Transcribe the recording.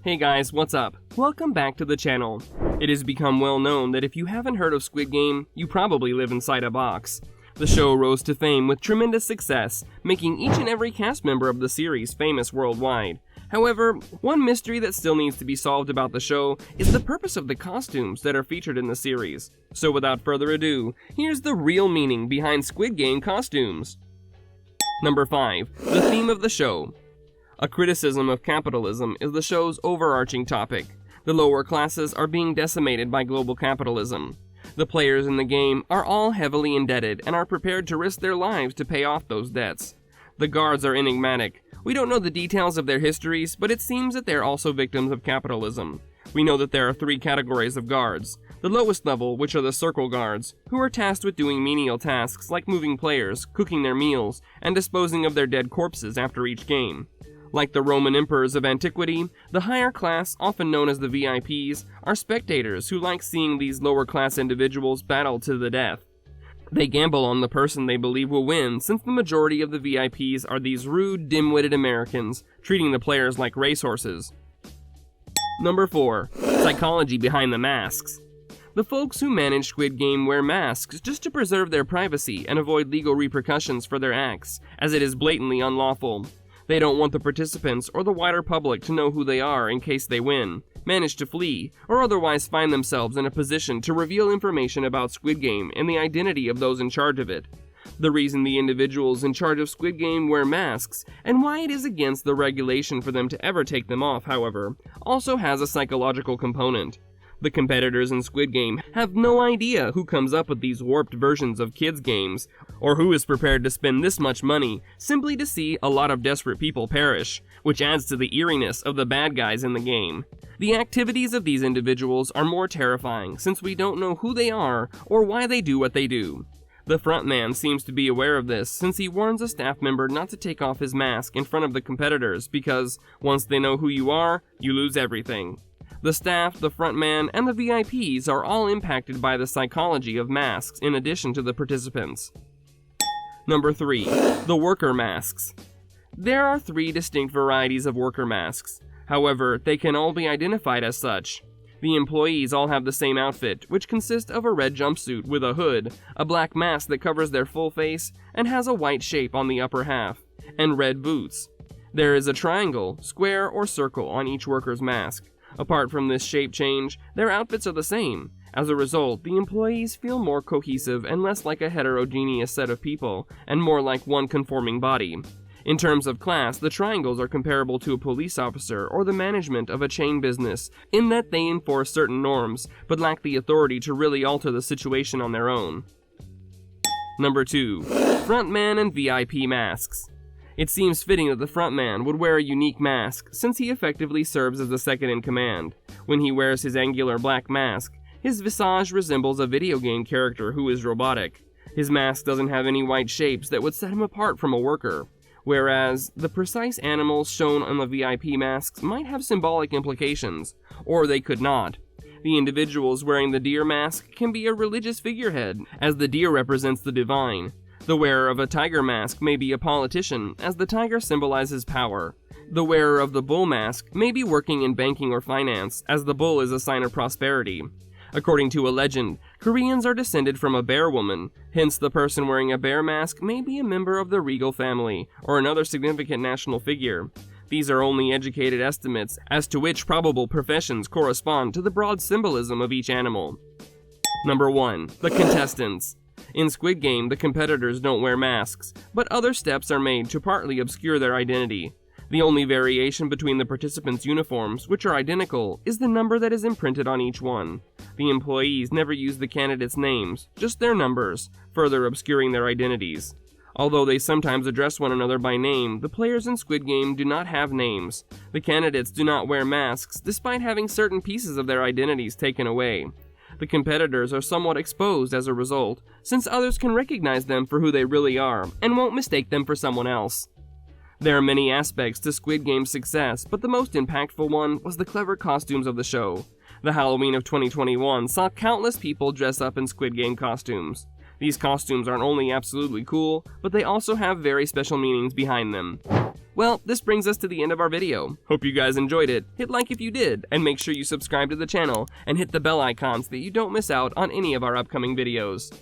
Hey guys, what's up? Welcome back to the channel. It has become well known that if you haven't heard of Squid Game, you probably live inside a box. The show rose to fame with tremendous success, making each and every cast member of the series famous worldwide. However, one mystery that still needs to be solved about the show is the purpose of the costumes that are featured in the series. So without further ado, here's the real meaning behind Squid Game costumes. Number 5. The theme of the show. A criticism of capitalism is the show's overarching topic. The lower classes are being decimated by global capitalism. The players in the game are all heavily indebted and are prepared to risk their lives to pay off those debts. The guards are enigmatic. We don't know the details of their histories, but it seems that they're also victims of capitalism. We know that there are 3 categories of guards. The lowest level, which are the circle guards, who are tasked with doing menial tasks like moving players, cooking their meals, and disposing of their dead corpses after each game. Like the Roman emperors of antiquity, the higher class, often known as the VIPs, are spectators who like seeing these lower class individuals battle to the death. They gamble on the person they believe will win, since the majority of the VIPs are these rude, dim-witted Americans, treating the players like racehorses. Number 4. Psychology behind the masks. The folks who manage Squid Game wear masks just to preserve their privacy and avoid legal repercussions for their acts, as it is blatantly unlawful. They don't want the participants or the wider public to know who they are in case they win, manage to flee, or otherwise find themselves in a position to reveal information about Squid Game and the identity of those in charge of it. The reason the individuals in charge of Squid Game wear masks, and why it is against the regulation for them to ever take them off, however, also has a psychological component. The competitors in Squid Game have no idea who comes up with these warped versions of kids' games, or who is prepared to spend this much money simply to see a lot of desperate people perish, which adds to the eeriness of the bad guys in the game. The activities of these individuals are more terrifying since we don't know who they are or why they do what they do. The frontman seems to be aware of this since he warns a staff member not to take off his mask in front of the competitors because once they know who you are, you lose everything. The staff, the frontman, and the VIPs are all impacted by the psychology of masks in addition to the participants. Number 3. The worker masks. There are 3 distinct varieties of worker masks. However, they can all be identified as such. The employees all have the same outfit, which consists of a red jumpsuit with a hood, a black mask that covers their full face and has a white shape on the upper half, and red boots. There is a triangle, square, or circle on each worker's mask. Apart from this shape change, their outfits are the same. As a result, the employees feel more cohesive and less like a heterogeneous set of people, and more like one conforming body. In terms of class, the triangles are comparable to a police officer or the management of a chain business, in that they enforce certain norms, but lack the authority to really alter the situation on their own. Number 2. Frontman and VIP masks. It seems fitting that the frontman would wear a unique mask, since he effectively serves as the second in command. When he wears his angular black mask, his visage resembles a video game character who is robotic. His mask doesn't have any white shapes that would set him apart from a worker, whereas the precise animals shown on the VIP masks might have symbolic implications, or they could not. The individuals wearing the deer mask can be a religious figurehead, as the deer represents the divine. The wearer of a tiger mask may be a politician, as the tiger symbolizes power. The wearer of the bull mask may be working in banking or finance, as the bull is a sign of prosperity. According to a legend, Koreans are descended from a bear woman, hence the person wearing a bear mask may be a member of the regal family, or another significant national figure. These are only educated estimates as to which probable professions correspond to the broad symbolism of each animal. Number 1. The contestants. In Squid Game, the competitors don't wear masks, but other steps are made to partly obscure their identity. The only variation between the participants' uniforms, which are identical, is the number that is imprinted on each one. The employees never use the candidates' names, just their numbers, further obscuring their identities. Although they sometimes address one another by name, the players in Squid Game do not have names. The candidates do not wear masks, despite having certain pieces of their identities taken away. The competitors are somewhat exposed as a result, since others can recognize them for who they really are, and won't mistake them for someone else. There are many aspects to Squid Game's success, but the most impactful one was the clever costumes of the show. The Halloween of 2021 saw countless people dress up in Squid Game costumes. These costumes aren't only absolutely cool, but they also have very special meanings behind them. Well, this brings us to the end of our video. Hope you guys enjoyed it. Hit like if you did, and make sure you subscribe to the channel and hit the bell icon so that you don't miss out on any of our upcoming videos.